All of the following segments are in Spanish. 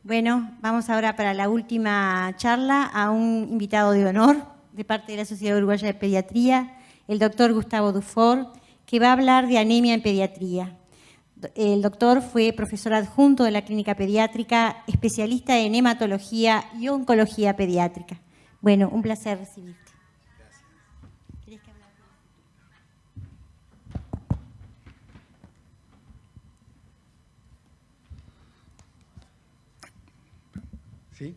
Bueno, vamos ahora para la última charla a un invitado de honor de parte de la Sociedad Uruguaya de Pediatría, el doctor Gustavo Dufort, que va a hablar de anemia en pediatría. El doctor fue profesor adjunto de la Clínica Pediátrica, especialista en hematología y oncología pediátrica. Bueno, un placer recibirte. Gracias. ¿Querés que hable? ¿Sí?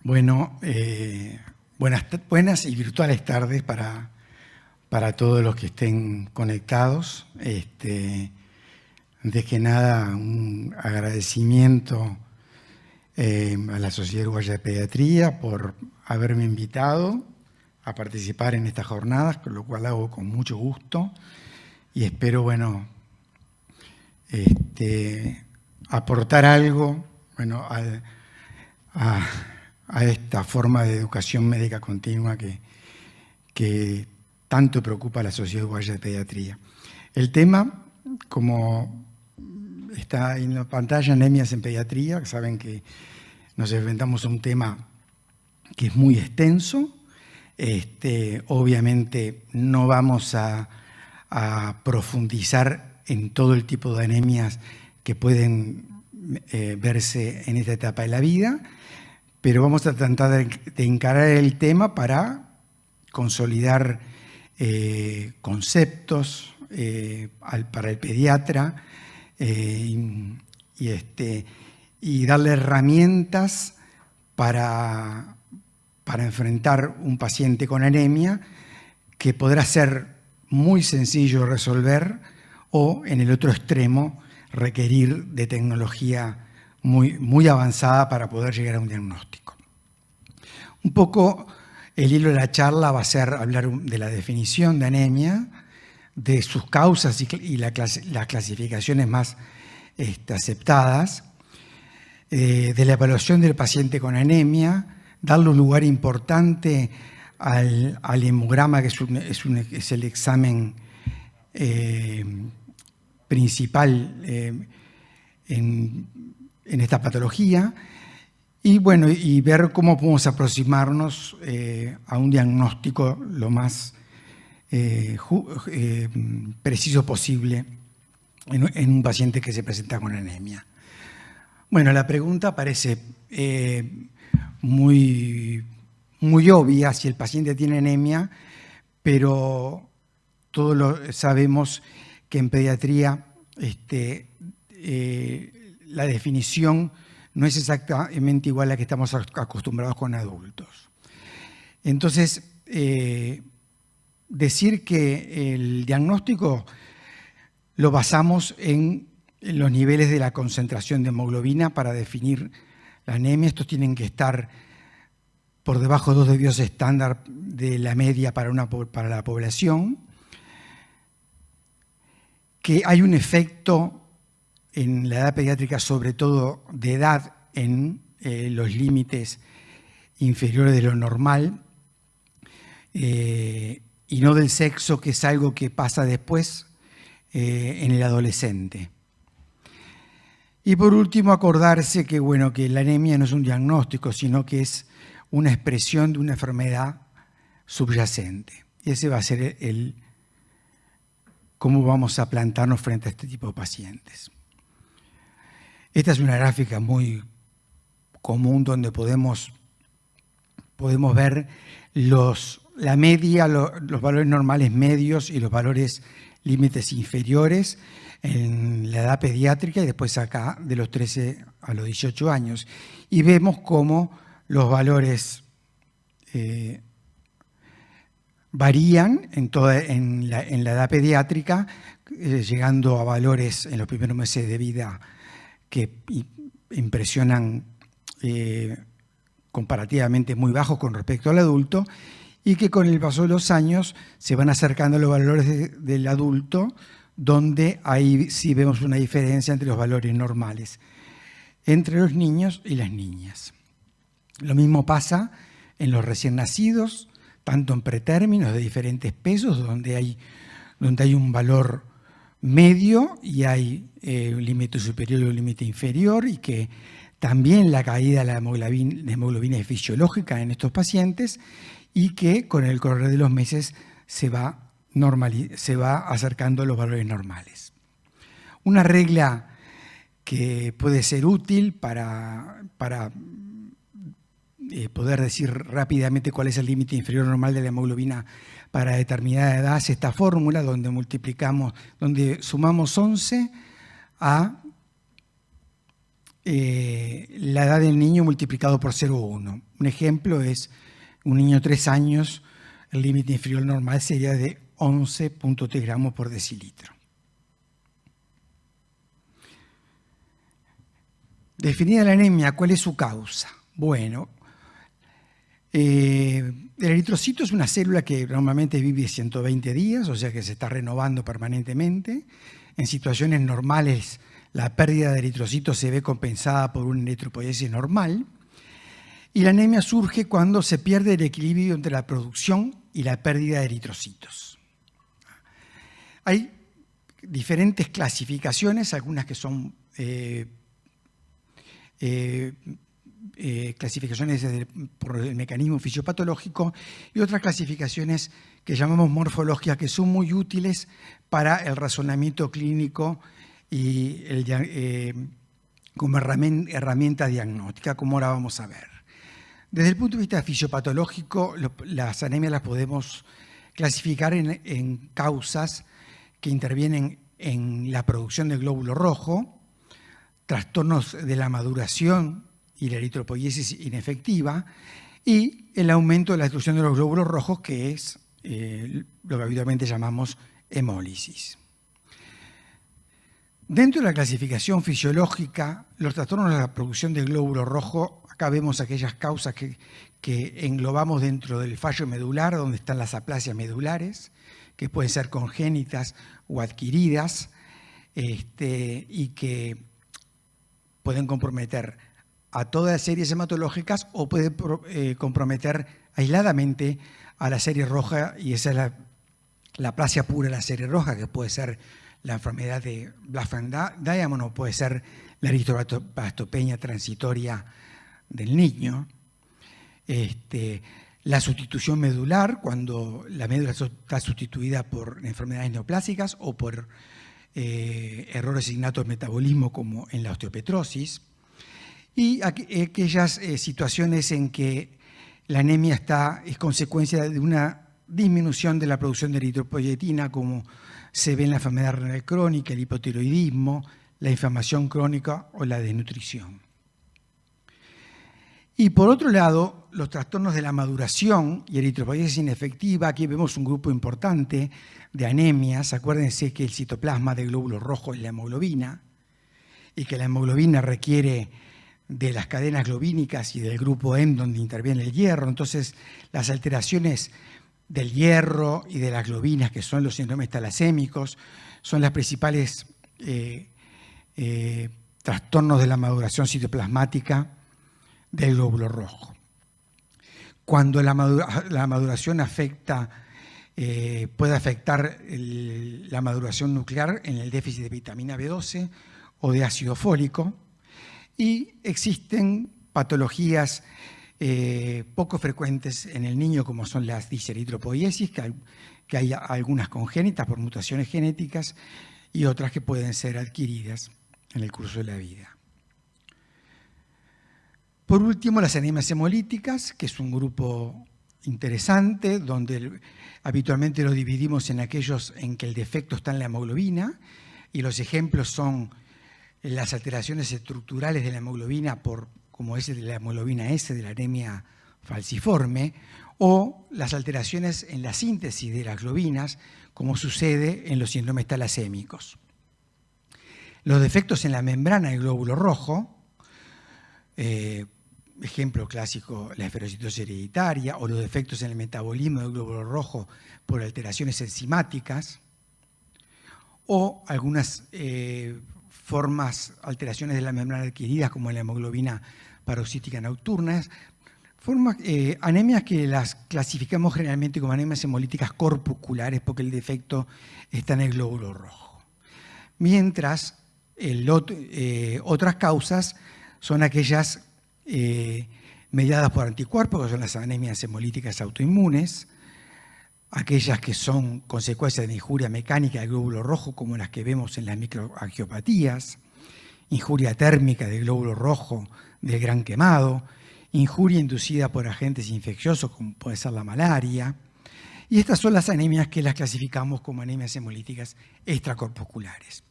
Bueno, buenas y virtuales tardes para todos los que estén conectados. Antes que nada, un agradecimiento a la Sociedad Uruguaya de Pediatría por haberme invitado a participar en estas jornadas, con lo cual hago con mucho gusto y espero, bueno, aportar algo, bueno, a esta forma de educación médica continua que tanto preocupa a la Sociedad Uruguaya de Pediatría. El tema, como está en la pantalla, anemias en pediatría, que saben que nos enfrentamos a un tema que es muy extenso. Obviamente no vamos a profundizar en todo el tipo de anemias que pueden verse en esta etapa de la vida, pero vamos a tratar de encarar el tema para consolidar conceptos para el pediatra y darle herramientas para enfrentar un paciente con anemia que podrá ser muy sencillo de resolver o, en el otro extremo, requerir de tecnología muy avanzada para poder llegar a un diagnóstico. Un poco el hilo de la charla va a ser hablar de la definición de anemia, de sus causas y las clasificaciones más aceptadas, de la evaluación del paciente con anemia, darle un lugar importante al hemograma, que es el examen principal en esta patología, y bueno, y ver cómo podemos aproximarnos a un diagnóstico lo más preciso posible en un paciente que se presenta con anemia. Bueno, la pregunta parece muy obvia si el paciente tiene anemia, pero todos sabemos que en pediatría la definición no es exactamente igual a la que estamos acostumbrados con adultos. Entonces, decir que el diagnóstico lo basamos en los niveles de la concentración de hemoglobina para definir la anemia. Estos tienen que estar por debajo de 2 desvíos estándar de la media para la población. Que hay un efecto en la edad pediátrica, sobre todo de edad, en los límites inferiores de lo normal, y no del sexo, que es algo que pasa después en el adolescente. Y por último, acordarse que, bueno, que la anemia no es un diagnóstico, sino que es una expresión de una enfermedad subyacente. Y ese va a ser cómo vamos a plantarnos frente a este tipo de pacientes. Esta es una gráfica muy común donde podemos ver la media, los valores normales medios y los valores límites inferiores en la edad pediátrica y después acá de los 13 a los 18 años. Y vemos cómo los valores varían en la edad pediátrica, llegando a valores en los primeros meses de vida que impresionan comparativamente muy bajos con respecto al adulto, y que con el paso de los años se van acercando a los valores del adulto, donde ahí sí vemos una diferencia entre los valores normales entre los niños y las niñas. Lo mismo pasa en los recién nacidos, tanto en pretérminos de diferentes pesos, donde hay un valor medio y hay un límite superior y un límite inferior, y que también la caída de la hemoglobina es fisiológica en estos pacientes y que con el correr de los meses se va acercando a los valores normales. Una regla que puede ser útil para poder decir rápidamente cuál es el límite inferior normal de la hemoglobina para determinada edad es esta fórmula donde sumamos 11 a la edad del niño multiplicado por 0,1. Un ejemplo es un niño de 3 años, el límite inferior normal sería de 11.3 gramos por decilitro. Definida la anemia, ¿cuál es su causa? Bueno, el eritrocito es una célula que normalmente vive 120 días, o sea que se está renovando permanentemente. En situaciones normales, la pérdida de eritrocitos se ve compensada por una eritropoiesis normal. Y la anemia surge cuando se pierde el equilibrio entre la producción y la pérdida de eritrocitos. Hay diferentes clasificaciones, algunas que son clasificaciones por el mecanismo fisiopatológico y otras clasificaciones que llamamos morfológicas, que son muy útiles para el razonamiento clínico y como herramienta diagnóstica, como ahora vamos a ver. Desde el punto de vista fisiopatológico, las anemias las podemos clasificar en causas que intervienen en la producción del glóbulo rojo, trastornos de la maduración y la eritropoiesis inefectiva, y el aumento de la destrucción de los glóbulos rojos, que es lo que habitualmente llamamos hemólisis. Dentro de la clasificación fisiológica, los trastornos de la producción del glóbulo rojo, acá vemos aquellas causas que englobamos dentro del fallo medular, donde están las aplasias medulares, que pueden ser congénitas o adquiridas, y que pueden comprometer a todas las series hematológicas o pueden comprometer aisladamente a la serie roja, y esa es la aplasia pura de la serie roja, que puede ser la enfermedad de Blackfan-Diamond o puede ser la eritroblastopenia transitoria del niño. La sustitución medular, cuando la médula está sustituida por enfermedades neoplásicas o por errores innatos de metabolismo, como en la osteopetrosis, y aquellas situaciones en que la anemia es consecuencia de una disminución de la producción de eritropoyetina, como se ve en la enfermedad renal crónica, el hipotiroidismo, la inflamación crónica o la desnutrición. Y por otro lado, los trastornos de la maduración y eritropoiesis inefectiva, aquí vemos un grupo importante de anemias. Acuérdense que el citoplasma del glóbulo rojo es la hemoglobina y que la hemoglobina requiere de las cadenas globínicas y del grupo M, donde interviene el hierro. Entonces, las alteraciones del hierro y de las globinas, que son los síndromes talasémicos, son las principales trastornos de la maduración citoplasmática del glóbulo rojo. Cuando la maduración puede afectar la maduración nuclear en el déficit de vitamina B12 o de ácido fólico, y existen patologías poco frecuentes en el niño, como son las diseritropoiesis, que hay algunas congénitas por mutaciones genéticas y otras que pueden ser adquiridas en el curso de la vida. Por último, las anemias hemolíticas, que es un grupo interesante, donde habitualmente lo dividimos en aquellos en que el defecto está en la hemoglobina, y los ejemplos son las alteraciones estructurales de la hemoglobina, como es de la hemoglobina S, de la anemia falciforme, o las alteraciones en la síntesis de las globinas, como sucede en los síndromes talasémicos. Los defectos en la membrana del glóbulo rojo, ejemplo clásico, la esferocitosis hereditaria, o los defectos en el metabolismo del glóbulo rojo por alteraciones enzimáticas, o algunas alteraciones de la membrana adquiridas, como la hemoglobina paroxística nocturna, anemias que las clasificamos generalmente como anemias hemolíticas corpusculares, porque el defecto está en el glóbulo rojo. mientras otras causas son aquellas mediadas por anticuerpos, que son las anemias hemolíticas autoinmunes, aquellas que son consecuencias de injuria mecánica del glóbulo rojo, como las que vemos en las microangiopatías, injuria térmica del glóbulo rojo del gran quemado, injuria inducida por agentes infecciosos, como puede ser la malaria. Y estas son las anemias que las clasificamos como anemias hemolíticas extracorpusculares.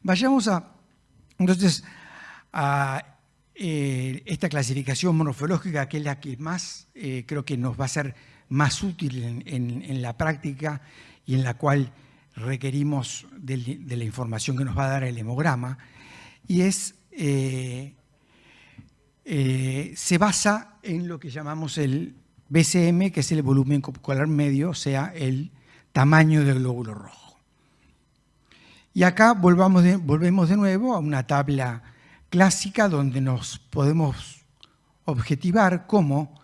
Vayamos entonces a esta clasificación morfológica, que es la que más creo que nos va a ser más útil en la práctica y en la cual requerimos de la información que nos va a dar el hemograma, y se basa en lo que llamamos el BCM, que es el volumen corpuscular medio, o sea, el tamaño del glóbulo rojo. Y acá volvemos de nuevo a una tabla clásica donde nos podemos objetivar cómo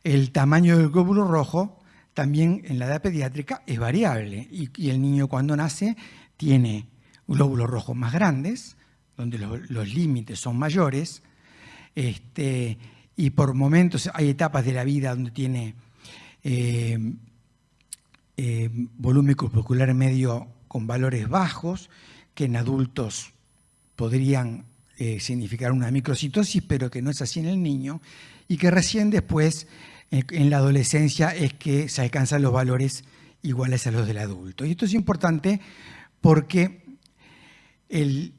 el tamaño del glóbulo rojo también en la edad pediátrica es variable, y el niño cuando nace tiene glóbulos rojos más grandes, donde los límites son mayores, y por momentos hay etapas de la vida donde tiene volumen corpuscular medio con valores bajos, que en adultos podrían significar una microcitosis, pero que no es así en el niño, y que recién después, en la adolescencia, es que se alcanzan los valores iguales a los del adulto. Y esto es importante porque el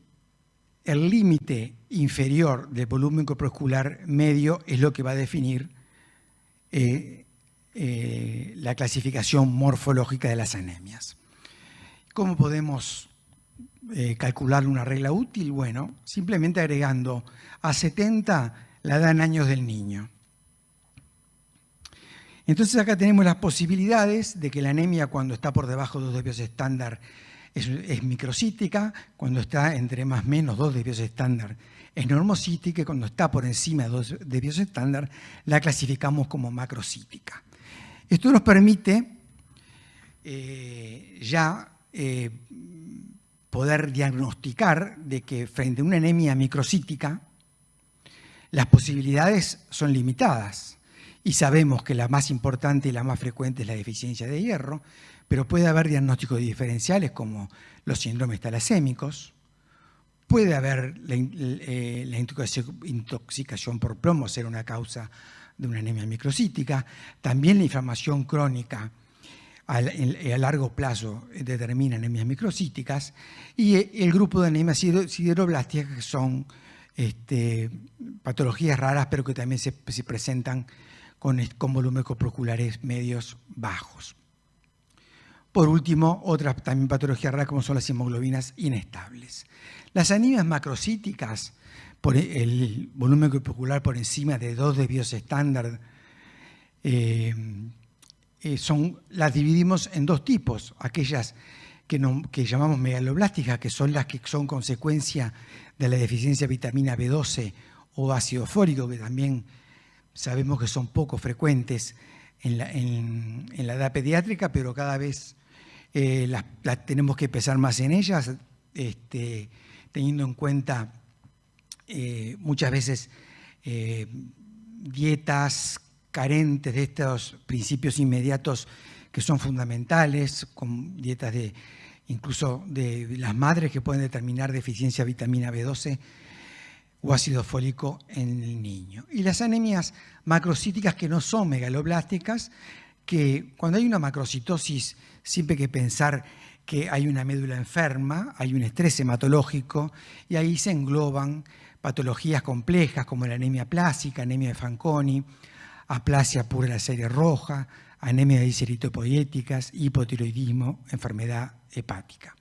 límite inferior del volumen corpuscular medio es lo que va a definir la clasificación morfológica de las anemias. ¿Cómo podemos calcular una regla útil? Bueno, simplemente agregando a 70 la edad en años del niño. Entonces acá tenemos las posibilidades de que la anemia, cuando está por debajo de 2 desvíos estándar, es microcítica, cuando está entre más o menos 2 desvíos estándar es normocítica, y cuando está por encima de 2 desvíos estándar la clasificamos como macrocítica. Esto nos permite poder diagnosticar de que frente a una anemia microcítica las posibilidades son limitadas, y sabemos que la más importante y la más frecuente es la deficiencia de hierro, pero puede haber diagnósticos diferenciales como los síndromes talasémicos, puede haber la intoxicación por plomo ser una causa de una anemia microcítica, también la inflamación crónica a largo plazo determina anemias microcíticas, y el grupo de anemias sideroblásticas, que son patologías raras, pero que también se presentan con volúmenes corpusculares medios bajos. Por último, otras también patologías raras como son las hemoglobinas inestables. Las anemias macrocíticas, por el volumen corpuscular por encima de 2 desvíos estándar, las dividimos en 2 tipos: aquellas que llamamos megaloblásticas, que son las que son consecuencia de la deficiencia de vitamina B12 o ácido fólico, que también sabemos que son poco frecuentes en la edad pediátrica, pero cada vez las tenemos que pensar más en ellas, teniendo en cuenta muchas veces dietas carentes de estos principios inmediatos que son fundamentales, con dietas incluso de las madres, que pueden determinar deficiencia de vitamina B12 o ácido fólico en el niño. Y las anemias macrocíticas, que no son megaloblásticas, que cuando hay una macrocitosis siempre hay que pensar que hay una médula enferma, hay un estrés hematológico, y ahí se engloban patologías complejas como la anemia plásica, anemia de Fanconi, aplasia pura de la serie roja, anemia de eritropoyéticas, hipotiroidismo, enfermedad hepática.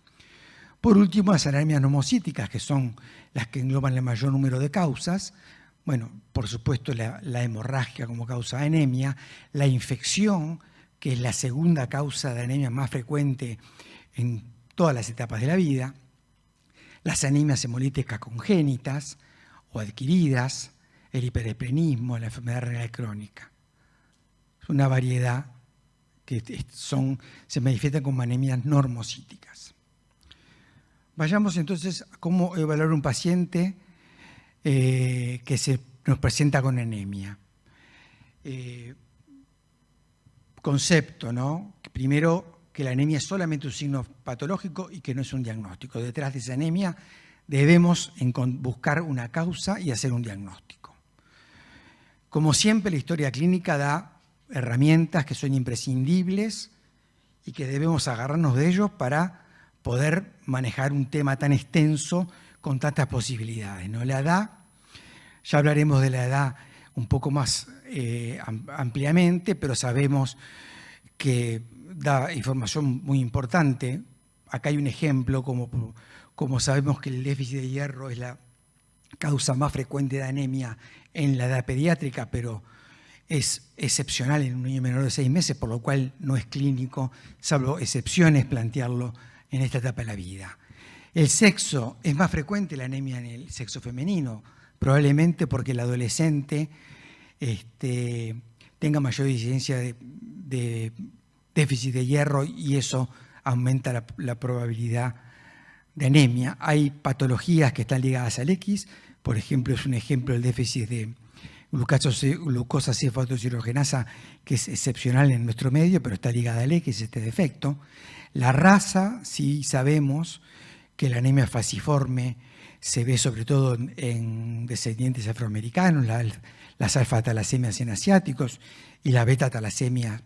Por último, las anemias nomocíticas, que son las que engloban el mayor número de causas. Bueno, por supuesto, la hemorragia como causa de anemia, la infección, que es la segunda causa de anemia más frecuente en todas las etapas de la vida, las anemias hemolíticas congénitas o adquiridas, el hiperesprenismo, la enfermedad renal crónica. Es una variedad que se manifiestan como anemias normocíticas. Vayamos entonces a cómo evaluar un paciente que nos presenta con anemia. Concepto, ¿no? Primero, que la anemia es solamente un signo patológico y que no es un diagnóstico. Detrás de esa anemia debemos buscar una causa y hacer un diagnóstico. Como siempre, la historia clínica da herramientas que son imprescindibles y que debemos agarrarnos de ellos para poder manejar un tema tan extenso con tantas posibilidades, ¿no? La edad, ya hablaremos de la edad un poco más ampliamente, pero sabemos que da información muy importante. Acá hay un ejemplo, como sabemos que el déficit de hierro es la causa más frecuente de anemia en la edad pediátrica, pero es excepcional en un niño menor de 6 meses, por lo cual no es clínico, salvo excepciones, plantearlo en esta etapa de la vida. El sexo, es más frecuente la anemia en el sexo femenino, probablemente porque el adolescente tenga mayor incidencia de déficit de hierro y eso aumenta la probabilidad de anemia. Hay patologías que están ligadas al X, por ejemplo, es un ejemplo el déficit de glucosa cefalotosirogenasa, que es excepcional en nuestro medio, pero está ligada al X, este defecto. La raza, sí sabemos que la anemia falciforme se ve sobre todo en descendientes afroamericanos, las alfa-talasemias en asiáticos y la beta-talasemia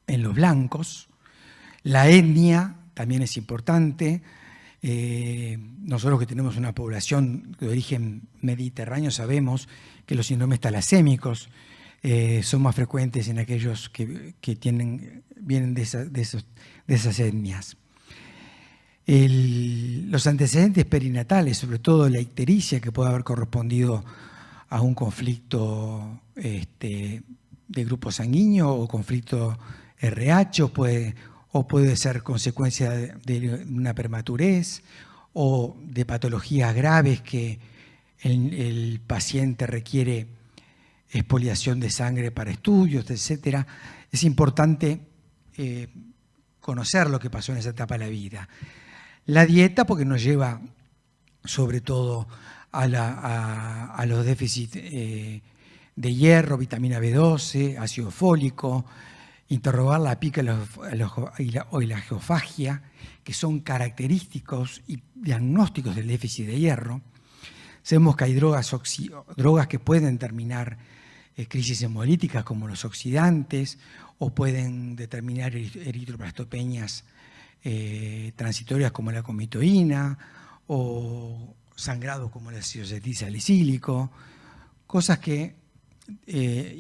en los blancos. La etnia también es importante. Nosotros que tenemos una población de origen mediterráneo sabemos que los síndromes talasémicos son más frecuentes en aquellos que vienen de esas etnias. Los antecedentes perinatales, sobre todo la ictericia, que puede haber correspondido a un conflicto de grupo sanguíneo o conflicto RH, o puede ser consecuencia de una prematurez o de patologías graves que el paciente requiere expoliación de sangre para estudios, etc. Es importante conocer lo que pasó en esa etapa de la vida. La dieta, porque nos lleva sobre todo a los déficits de hierro, vitamina B12, ácido fólico, interrogar la pica y la geofagia, que son característicos y diagnósticos del déficit de hierro. Sabemos que hay drogas que pueden determinar crisis hemolíticas como los oxidantes o pueden determinar eritroplastopeñas transitorias como la comitoína o sangrado como el ácido acetilsalicílico, cosas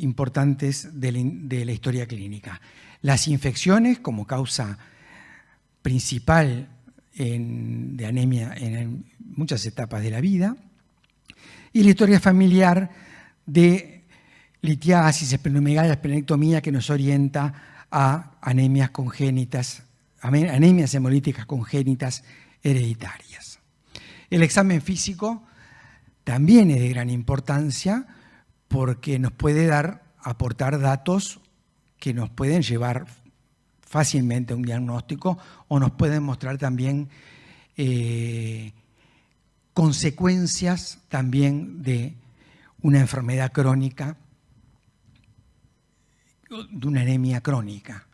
importantes de la historia clínica. Las infecciones como causa principal de anemia en muchas etapas de la vida, y la historia familiar de litiasis, esplenomegalia, esplenectomía, que nos orienta a anemias congénitas, anemias hemolíticas congénitas hereditarias. El examen físico también es de gran importancia porque nos puede aportar datos que nos pueden llevar fácilmente a un diagnóstico o nos pueden mostrar también consecuencias también de una enfermedad crónica, de una anemia crónica.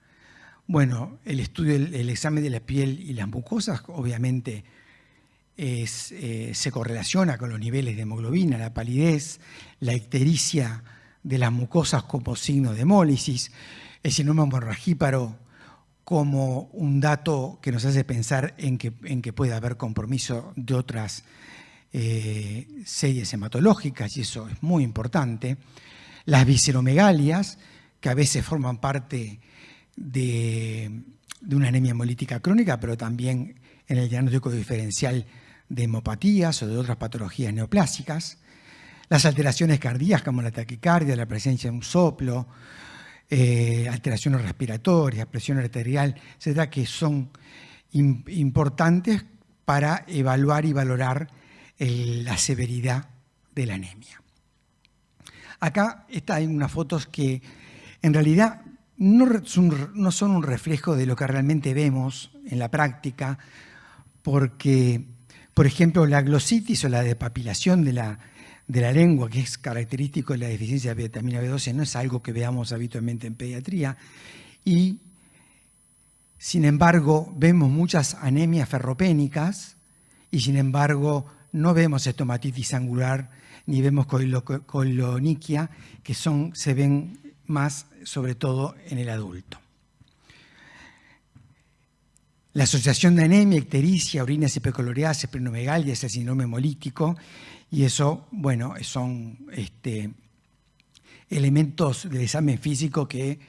Bueno, el examen de la piel y las mucosas obviamente se correlaciona con los niveles de hemoglobina, la palidez, la ictericia de las mucosas como signo de hemólisis, el síndrome hemorragíparo como un dato que nos hace pensar en que puede haber compromiso de otras series hematológicas, y eso es muy importante. Las visceromegalias, que a veces forman parte de una anemia hemolítica crónica, pero también en el diagnóstico diferencial de hemopatías o de otras patologías neoplásicas. Las alteraciones cardíacas como la taquicardia, la presencia de un soplo, alteraciones respiratorias, presión arterial, etcétera, que son importantes para evaluar y valorar la severidad de la anemia. Acá hay unas fotos que en realidad no son un reflejo de lo que realmente vemos en la práctica, porque, por ejemplo, la glositis o la depapilación de la lengua, que es característico de la deficiencia de vitamina B12, no es algo que veamos habitualmente en pediatría, y sin embargo vemos muchas anemias ferropénicas y sin embargo no vemos estomatitis angular ni vemos coiloniquia, que se ven más sobre todo en el adulto. La asociación de anemia, ictericia, urinas hipercoloreadas, esplenomegalia es el síndrome hemolítico, y eso, bueno, son elementos del examen físico que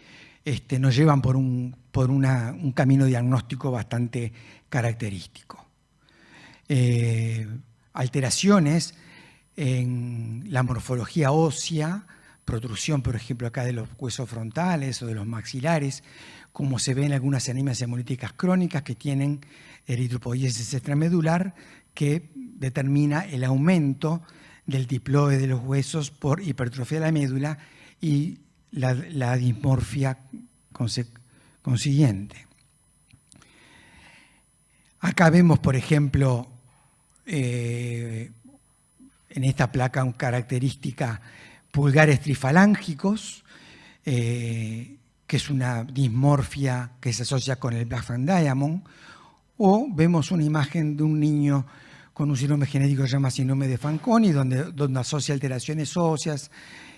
nos llevan por un camino diagnóstico bastante característico. Alteraciones en la morfología ósea, protrusión, por ejemplo, acá de los huesos frontales o de los maxilares, como se ve en algunas anemias hemolíticas crónicas que tienen eritropoiesis extramedular, que determina el aumento del diploide de los huesos por hipertrofia de la médula y la dismorfia consiguiente. Acá vemos, por ejemplo, en esta placa una característica pulgares trifalángicos, que es una dismorfia que se asocia con el Black Fang Diamond, o vemos una imagen de un niño con un síndrome genético que se llama síndrome de Fanconi, donde asocia alteraciones óseas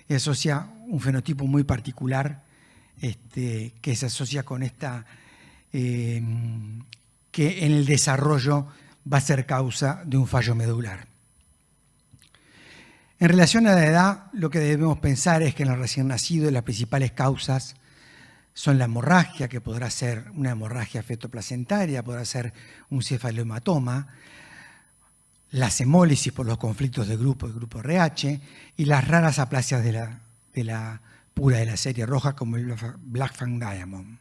y asocia un fenotipo muy particular que se asocia con esta, que en el desarrollo va a ser causa de un fallo medular. En relación a la edad, lo que debemos pensar es que en el recién nacido las principales causas son la hemorragia, que podrá ser una hemorragia fetoplacentaria, podrá ser un cefalohematoma, las hemólisis por los conflictos de grupo, el grupo RH, y las raras aplasias de la pura de la serie roja, como el Black Fang Diamond.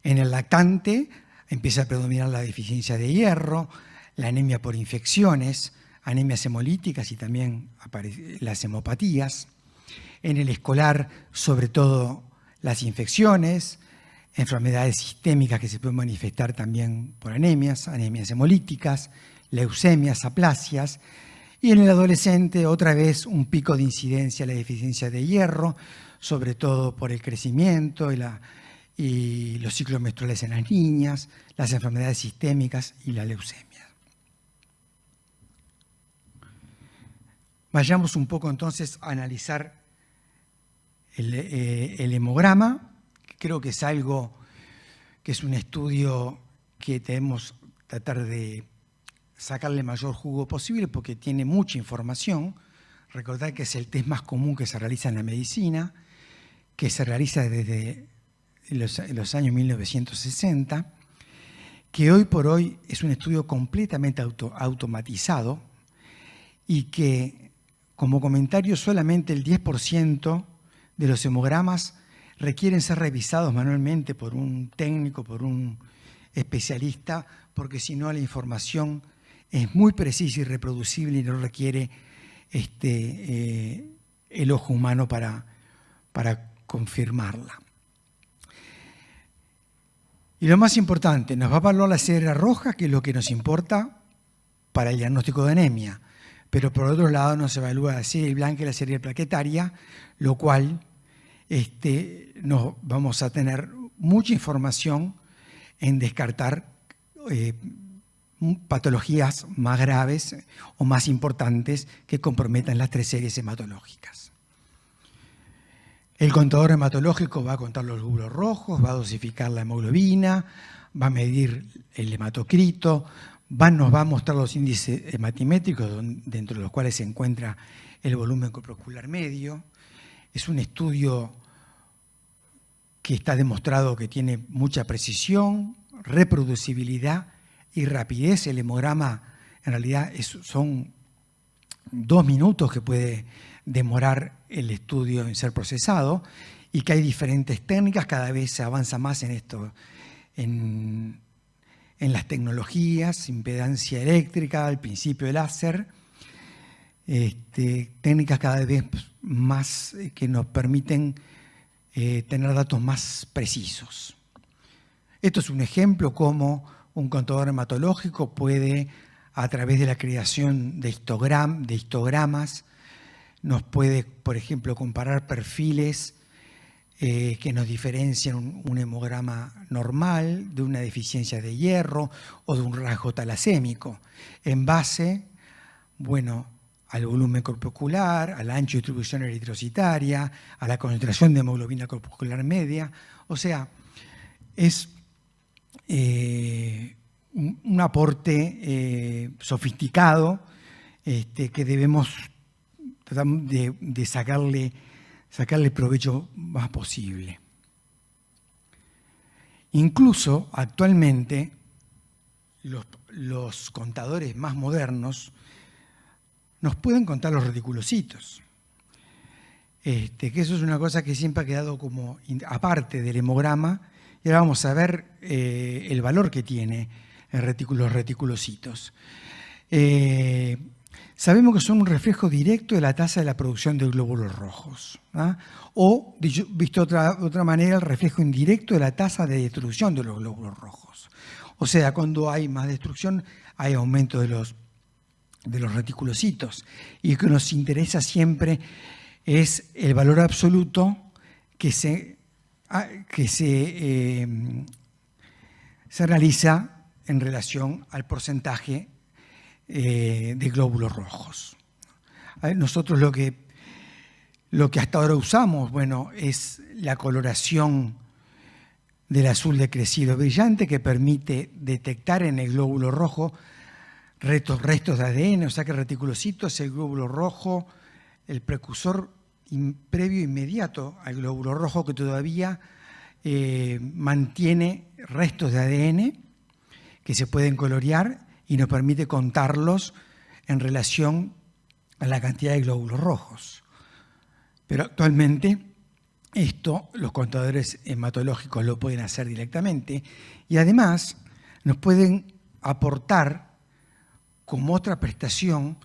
En el lactante empieza a predominar la deficiencia de hierro, la anemia por infecciones, anemias hemolíticas y también las hemopatías. En el escolar, sobre todo, las infecciones, enfermedades sistémicas que se pueden manifestar también por anemias hemolíticas, leucemias, aplasias, y en el adolescente otra vez un pico de incidencia la deficiencia de hierro, sobre todo por el crecimiento y los ciclos menstruales en las niñas, las enfermedades sistémicas y la leucemia. Vayamos un poco entonces a analizar el hemograma, que creo que es algo que es un estudio que debemos tratar de sacarle el mayor jugo posible porque tiene mucha información. Recordar que es el test más común que se realiza en la medicina, que se realiza desde los años 1960, que hoy por hoy es un estudio completamente automatizado y que, como comentario, solamente el 10% de los hemogramas requieren ser revisados manualmente por un técnico, por un especialista, porque si no la información es muy precisa y reproducible y no requiere el ojo humano para confirmarla. Y lo más importante, nos va a evaluar la serie roja, que es lo que nos importa para el diagnóstico de anemia, pero por otro lado nos evalúa la serie blanca y la serie plaquetaria, lo cual nos vamos a tener mucha información en descartar patologías más graves o más importantes que comprometan las tres series hematológicas. El contador hematológico va a contar los glóbulos rojos, va a dosificar la hemoglobina, va a medir el hematocrito, nos va a mostrar los índices hematimétricos, dentro de los cuales se encuentra el volumen corpuscular medio. Es un estudio que está demostrado que tiene mucha precisión, reproducibilidad y rapidez. El hemograma en realidad son 2 minutos que puede demorar el estudio en ser procesado y que hay diferentes técnicas, cada vez se avanza más en esto, en las tecnologías, impedancia eléctrica, al principio el láser, técnicas cada vez más que nos permiten tener datos más precisos. Esto es un ejemplo como Un contador hematológico puede, a través de la creación de histogramas, nos puede, por ejemplo, comparar perfiles que nos diferencian un hemograma normal de una deficiencia de hierro o de un rasgo talasémico, en base, bueno, al volumen corpuscular, al ancho de distribución eritrocitaria, a la concentración de hemoglobina corpuscular media. O sea, es un aporte sofisticado que debemos tratar de sacarle provecho más posible. Incluso actualmente los contadores más modernos nos pueden contar los reticulocitos. Que eso es una cosa que siempre ha quedado como aparte del hemograma, y ahora vamos a ver el valor que tiene los reticulocitos. Sabemos que son un reflejo directo de la tasa de la producción de glóbulos rojos, ¿ah? O, visto de otra manera, el reflejo indirecto de la tasa de destrucción de los glóbulos rojos. O sea, cuando hay más destrucción, hay aumento de los reticulocitos. Y lo que nos interesa siempre es el valor absoluto que se realiza en relación al porcentaje de glóbulos rojos. Nosotros lo que hasta ahora usamos, bueno, es la coloración del azul decrecido brillante que permite detectar en el glóbulo rojo restos de ADN, o sea que el reticulocito es el glóbulo rojo, el precursor previo inmediato al glóbulo rojo que todavía mantiene restos de ADN que se pueden colorear y nos permite contarlos en relación a la cantidad de glóbulos rojos. Pero actualmente esto los contadores hematológicos lo pueden hacer directamente y además nos pueden aportar como otra prestación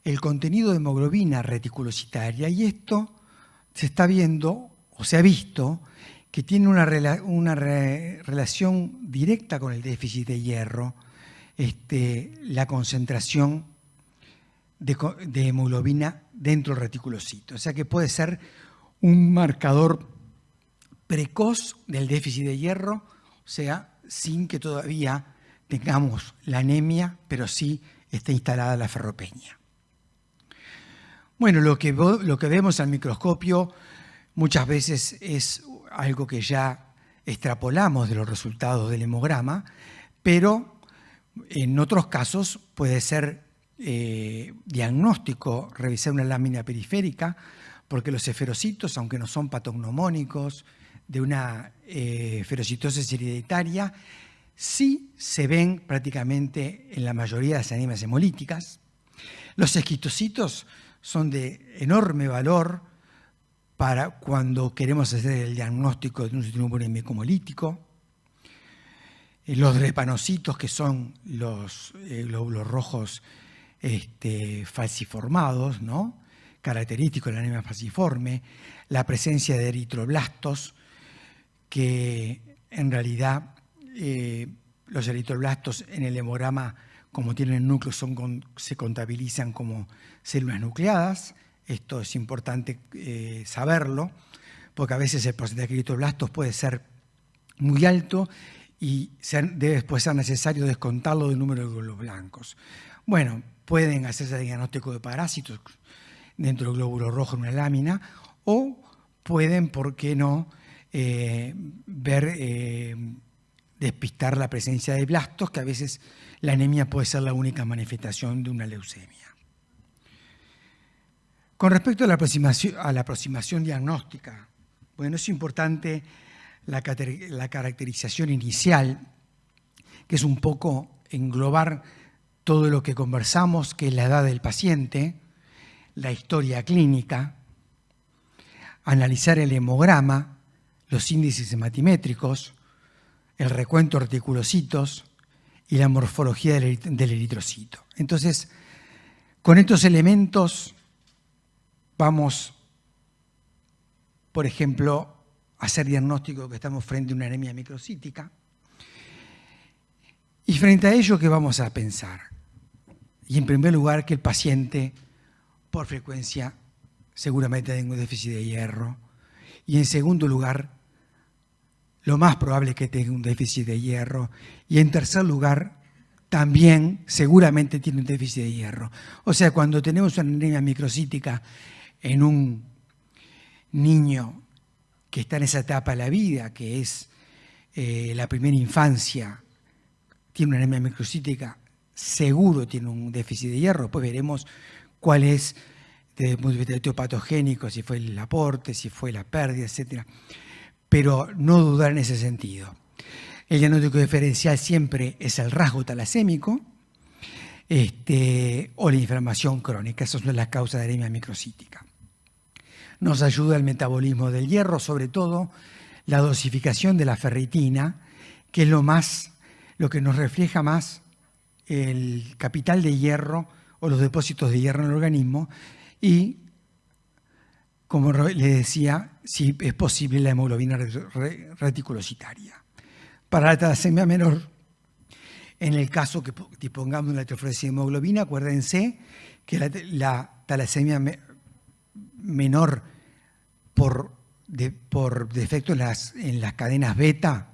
el contenido de hemoglobina reticulocitaria, y esto se está viendo o se ha visto que tiene una relación directa con el déficit de hierro, la concentración de hemoglobina dentro del reticulocito. O sea que puede ser un marcador precoz del déficit de hierro, o sea, sin que todavía tengamos la anemia, pero sí está instalada la ferropenia. Bueno, lo que vemos al microscopio muchas veces es algo que ya extrapolamos de los resultados del hemograma, pero en otros casos puede ser diagnóstico revisar una lámina periférica, porque los esferocitos, aunque no son patognomónicos de una esferocitosis hereditaria, sí se ven prácticamente en la mayoría de las anemias hemolíticas. Los esquistocitos son de enorme valor para cuando queremos hacer el diagnóstico de un síndrome urémico hemolítico. Los drepanocitos, que son los glóbulos rojos falciformados, ¿no? Característicos de la anemia falciforme, la presencia de eritroblastos, que en realidad los eritroblastos en el hemograma, como tienen núcleos, se contabilizan como células nucleadas. Esto es importante saberlo, porque a veces el porcentaje de eritroblastos puede ser muy alto y debe después ser necesario descontarlo del número de glóbulos blancos. Bueno, pueden hacerse diagnóstico de parásitos dentro del glóbulo rojo en una lámina, o pueden, ¿por qué no?, despistar la presencia de blastos, que a veces la anemia puede ser la única manifestación de una leucemia. Con respecto a la aproximación diagnóstica, bueno, es importante la caracterización inicial, que es un poco englobar todo lo que conversamos, que es la edad del paciente, la historia clínica, analizar el hemograma, los índices hematimétricos, el recuento de reticulocitos y la morfología del eritrocito. Entonces, con estos elementos vamos, por ejemplo, a hacer diagnóstico que estamos frente a una anemia microcítica. Y frente a ello, ¿qué vamos a pensar? Y en primer lugar, que el paciente, por frecuencia, seguramente tenga un déficit de hierro. Y en segundo lugar, lo más probable es que tenga un déficit de hierro. Y en tercer lugar, también seguramente tiene un déficit de hierro. O sea, cuando tenemos una anemia microcítica en un niño que está en esa etapa de la vida, que es la primera infancia, tiene una anemia microcítica, seguro tiene un déficit de hierro. Pues veremos cuál es, desde el punto de vista etiopatogénico, si fue el aporte, si fue la pérdida, etc. Pero no dudar en ese sentido. El diagnóstico diferencial siempre es el rasgo talasémico o la inflamación crónica. Esas son las causas de anemia microcítica. Nos ayuda el metabolismo del hierro, sobre todo la dosificación de la ferritina, que es lo que nos refleja más el capital de hierro o los depósitos de hierro en el organismo y, como le decía, si es posible la hemoglobina reticulocitaria. Para la talasemia menor, en el caso que dispongamos de la electroforesis de hemoglobina, acuérdense que la talasemia menor por defecto en las cadenas beta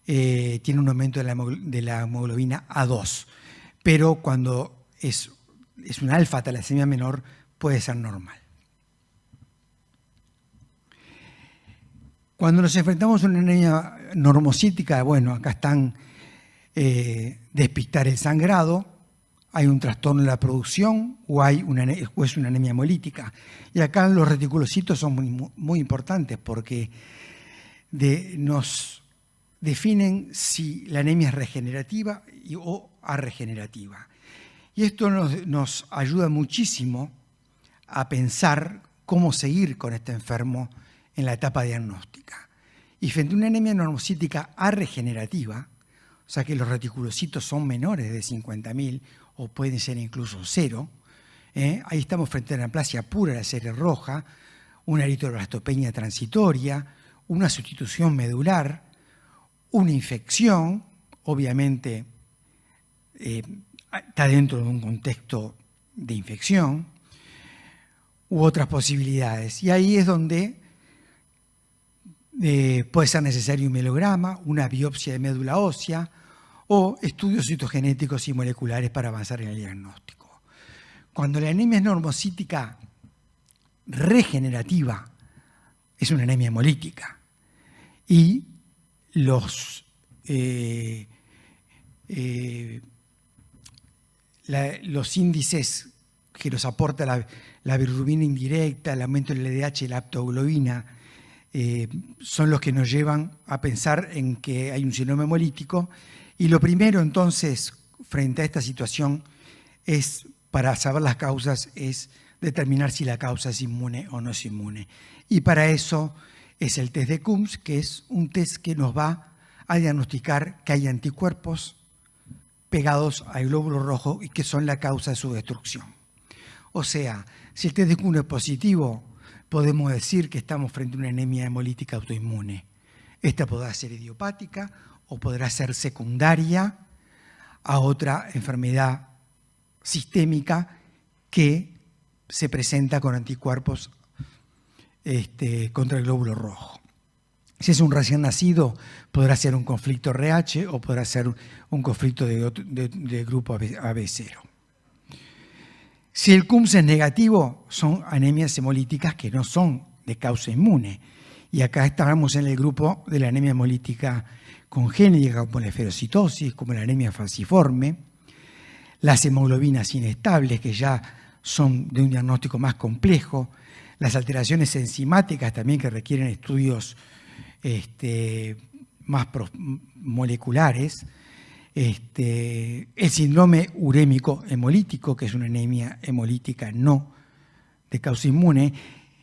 tiene un aumento de la hemoglobina A2, pero cuando es una alfa talasemia menor puede ser normal. Cuando nos enfrentamos a una anemia normocítica, bueno, acá están despistar el sangrado, hay un trastorno en la producción o es una anemia hemolítica. Y acá los reticulocitos son muy importantes porque nos definen si la anemia es regenerativa o arregenerativa. Y esto nos ayuda muchísimo a pensar cómo seguir con este enfermo en la etapa diagnóstica. Y frente a una anemia normocítica arregenerativa, o sea que los reticulocitos son menores de 50.000 o pueden ser incluso 0, ahí estamos frente a una neoplasia pura de la serie roja, una eritroblastopenia transitoria, una sustitución medular, una infección, obviamente está dentro de un contexto de infección, u otras posibilidades. Y ahí es donde puede ser necesario un mielograma, una biopsia de médula ósea o estudios citogenéticos y moleculares para avanzar en el diagnóstico. Cuando la anemia es normocítica regenerativa, es una anemia hemolítica y los índices que nos aporta la bilirrubina indirecta, el aumento del LDH y la aptoglobina, son los que nos llevan a pensar en que hay un síndrome hemolítico. Y lo primero, entonces, frente a esta situación, para saber las causas, es determinar si la causa es inmune o no es inmune. Y para eso es el test de Coombs, que es un test que nos va a diagnosticar que hay anticuerpos pegados al glóbulo rojo y que son la causa de su destrucción. O sea, si el test de Coombs es positivo, podemos decir que estamos frente a una anemia hemolítica autoinmune. Esta podrá ser idiopática o podrá ser secundaria a otra enfermedad sistémica que se presenta con anticuerpos contra el glóbulo rojo. Si es un recién nacido, podrá ser un conflicto RH o podrá ser un conflicto de grupo AB0. Si el Coombs es negativo, son anemias hemolíticas que no son de causa inmune. Y acá estamos en el grupo de la anemia hemolítica congénita, como la esferocitosis, como la anemia falciforme, las hemoglobinas inestables, que ya son de un diagnóstico más complejo, las alteraciones enzimáticas también que requieren estudios más moleculares, el síndrome urémico hemolítico, que es una anemia hemolítica no de causa inmune,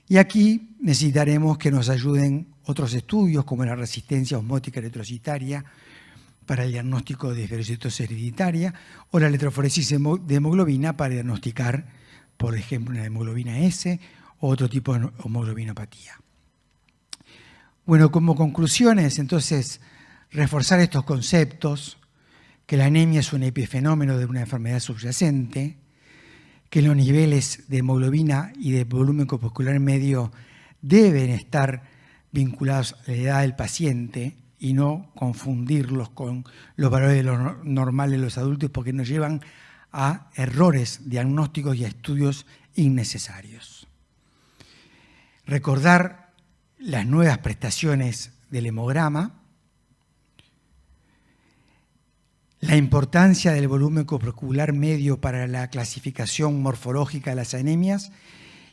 y aquí necesitaremos que nos ayuden otros estudios como la resistencia osmótica eritrocitaria para el diagnóstico de esferocitosis hereditaria o la electroforesis de hemoglobina para diagnosticar, por ejemplo, una hemoglobina S o otro tipo de hemoglobinopatía. Bueno, como conclusiones, entonces, reforzar estos conceptos que la anemia es un epifenómeno de una enfermedad subyacente, que los niveles de hemoglobina y de volumen corpuscular medio deben estar vinculados a la edad del paciente y no confundirlos con los valores de los normales de los adultos, porque nos llevan a errores diagnósticos y a estudios innecesarios. Recordar las nuevas prestaciones del hemograma, la importancia del volumen corpuscular medio para la clasificación morfológica de las anemias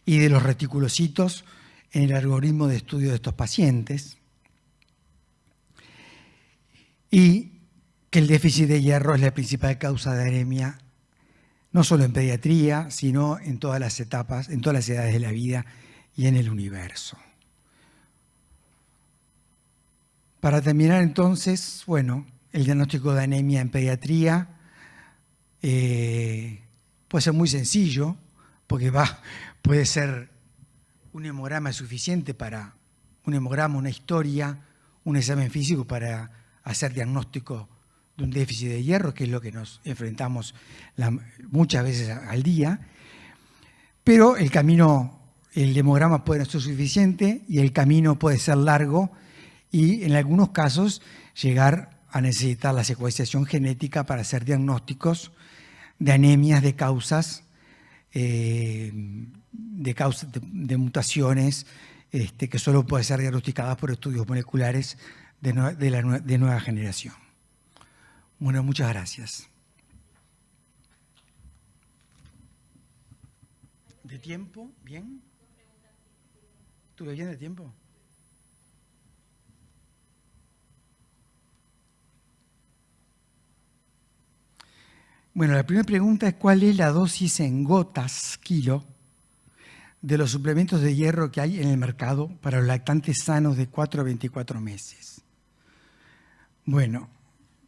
y de los reticulocitos en el algoritmo de estudio de estos pacientes, y que el déficit de hierro es la principal causa de anemia, no solo en pediatría, sino en todas las etapas, en todas las edades de la vida y en el universo. Para terminar entonces, bueno, el diagnóstico de anemia en pediatría puede ser muy sencillo, porque puede ser un hemograma suficiente para un hemograma, una historia, un examen físico para hacer diagnóstico de un déficit de hierro, que es lo que nos enfrentamos muchas veces al día. Pero el hemograma puede no ser suficiente y el camino puede ser largo y en algunos casos llegar a necesitar la secuenciación genética para hacer diagnósticos de anemias de causas de mutaciones que solo pueden ser diagnosticadas por estudios moleculares de nueva generación. Bueno, muchas gracias. ¿De tiempo? ¿Bien? ¿Estuve bien de tiempo? Bueno, la primera pregunta es ¿cuál es la dosis en gotas kilo de los suplementos de hierro que hay en el mercado para los lactantes sanos de 4 a 24 meses? Bueno,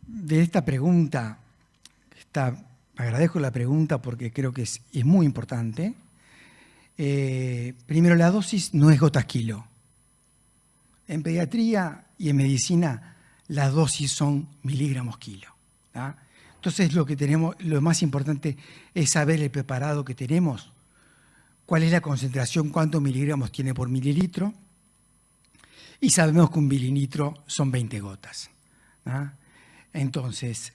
de esta pregunta, agradezco la pregunta porque creo que es muy importante. Primero, la dosis no es gotas kilo. En pediatría y en medicina las dosis son miligramos kilo, ¿tá? Entonces lo más importante es saber el preparado que tenemos, cuál es la concentración, cuántos miligramos tiene por mililitro, y sabemos que un mililitro son 20 gotas. ¿Ah? Entonces,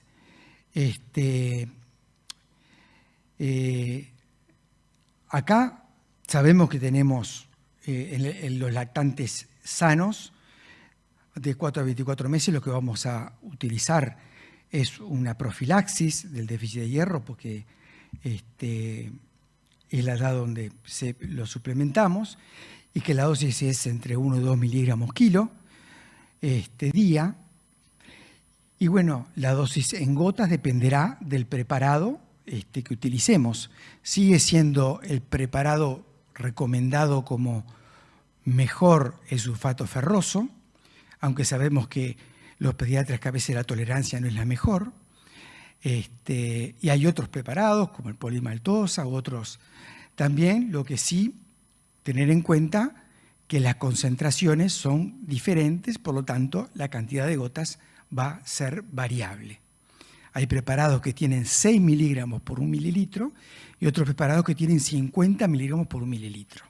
acá sabemos que tenemos en los lactantes sanos de 4 a 24 meses lo que vamos a utilizar es una profilaxis del déficit de hierro, porque es la edad donde lo suplementamos, y que la dosis es entre 1 y 2 miligramos kilo día. Y bueno, la dosis en gotas dependerá del preparado que utilicemos. Sigue siendo el preparado recomendado como mejor el sulfato ferroso, aunque sabemos que los pediatras que a veces la tolerancia no es la mejor. Y hay otros preparados como el polimaltosa u otros también, lo que sí tener en cuenta que las concentraciones son diferentes, por lo tanto la cantidad de gotas va a ser variable. Hay preparados que tienen 6 miligramos por 1 mililitro y otros preparados que tienen 50 miligramos por 1 mililitro.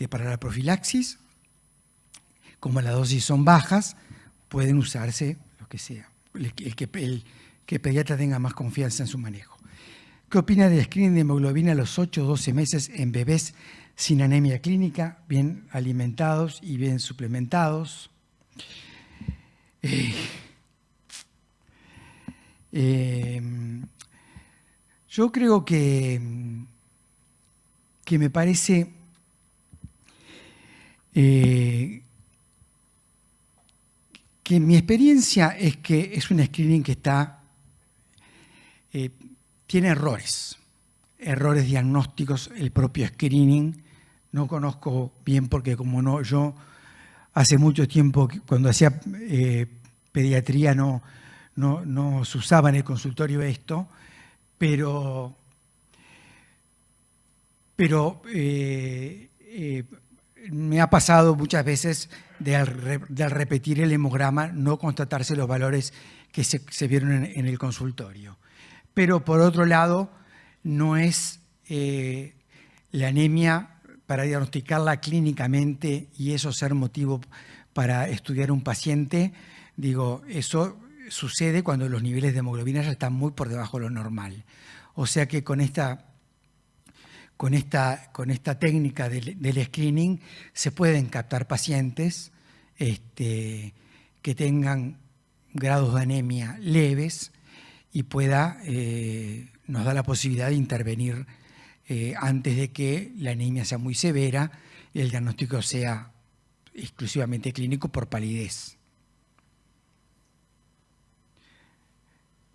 Para la profilaxis, como las dosis son bajas, pueden usarse lo que sea, el que pediatra tenga más confianza en su manejo. ¿Qué opina del screening de hemoglobina a los 8 o 12 meses en bebés sin anemia clínica, bien alimentados y bien suplementados? Yo creo que me parece que mi experiencia es que es un screening que tiene errores diagnósticos, el propio screening. No conozco bien porque yo hace mucho tiempo, cuando hacía pediatría, no se usaba en el consultorio esto, pero me ha pasado muchas veces de al repetir el hemograma no constatarse los valores que se vieron en el consultorio. Pero por otro lado, no es la anemia para diagnosticarla clínicamente y eso ser motivo para estudiar un paciente. Digo, eso sucede cuando los niveles de hemoglobina ya están muy por debajo de lo normal. O sea que con esta técnica del screening se pueden captar pacientes que tengan grados de anemia leves y nos da la posibilidad de intervenir antes de que la anemia sea muy severa y el diagnóstico sea exclusivamente clínico por palidez.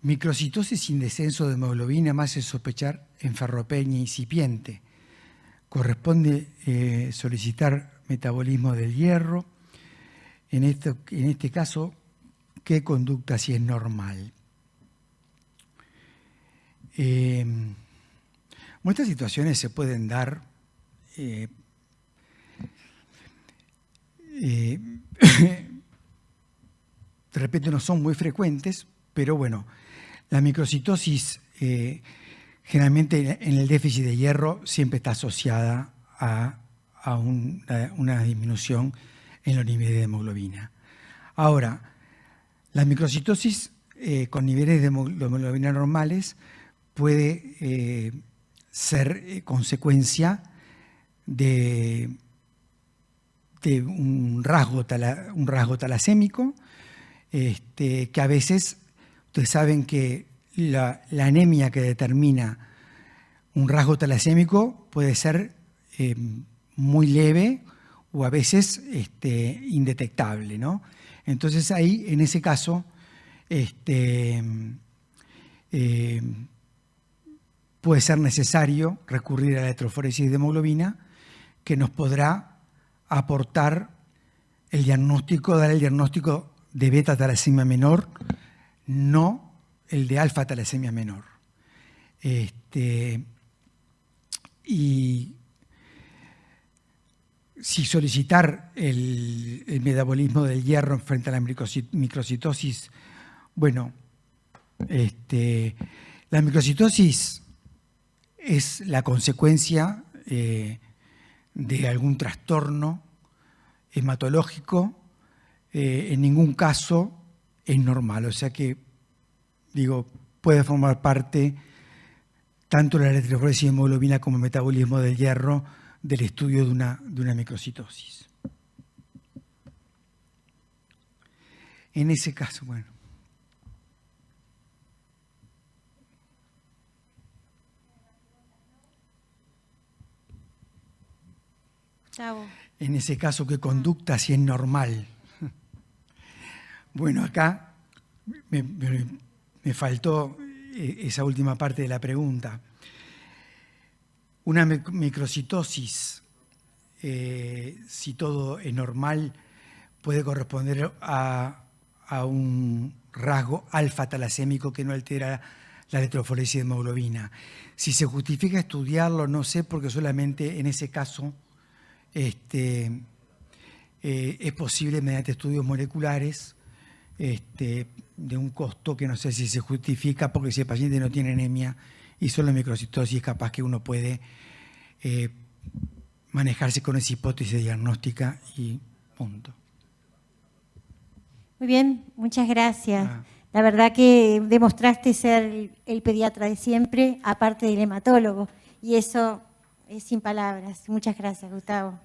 Microcitosis sin descenso de hemoglobina me hace sospechar enferropenia incipiente. Corresponde solicitar metabolismo del hierro. En este caso, ¿qué conducta si es normal? Estas situaciones se pueden dar de repente no son muy frecuentes, pero bueno, la microcitosis generalmente en el déficit de hierro siempre está asociada a una disminución en los niveles de hemoglobina. Ahora, la microcitosis con niveles de hemoglobina normales puede ser consecuencia de un rasgo talasémico, que a veces, ustedes saben que la anemia que determina un rasgo talasémico puede ser muy leve o a veces indetectable, ¿no? Entonces ahí, en ese caso, puede ser necesario recurrir a la electroforesis de hemoglobina, que nos podrá aportar el diagnóstico, dar el diagnóstico de beta talasemia menor, no el de alfa talasemia menor. Y si solicitar el metabolismo del hierro frente a la microcitosis, bueno, la microcitosis es la consecuencia de algún trastorno hematológico, en ningún caso es normal, o sea que, digo, puede formar parte tanto la electroforesis de hemoglobina como el metabolismo del hierro del estudio de una microcitosis. En ese caso, bueno. Gustavo. En ese caso, ¿qué conducta si es normal? Bueno, acá me faltó esa última parte de la pregunta. Una microcitosis, si todo es normal, puede corresponder a un rasgo alfa talasémico que no altera la electroforesis de hemoglobina. Si se justifica estudiarlo, no sé, porque solamente en ese caso es posible mediante estudios moleculares de un costo que no sé si se justifica, porque si el paciente no tiene anemia y solo microcitosis, capaz que uno puede manejarse con esa hipótesis diagnóstica y punto. Muy bien, muchas gracias. La verdad que demostraste ser el pediatra de siempre, aparte del hematólogo, y eso es sin palabras. Muchas gracias, Gustavo.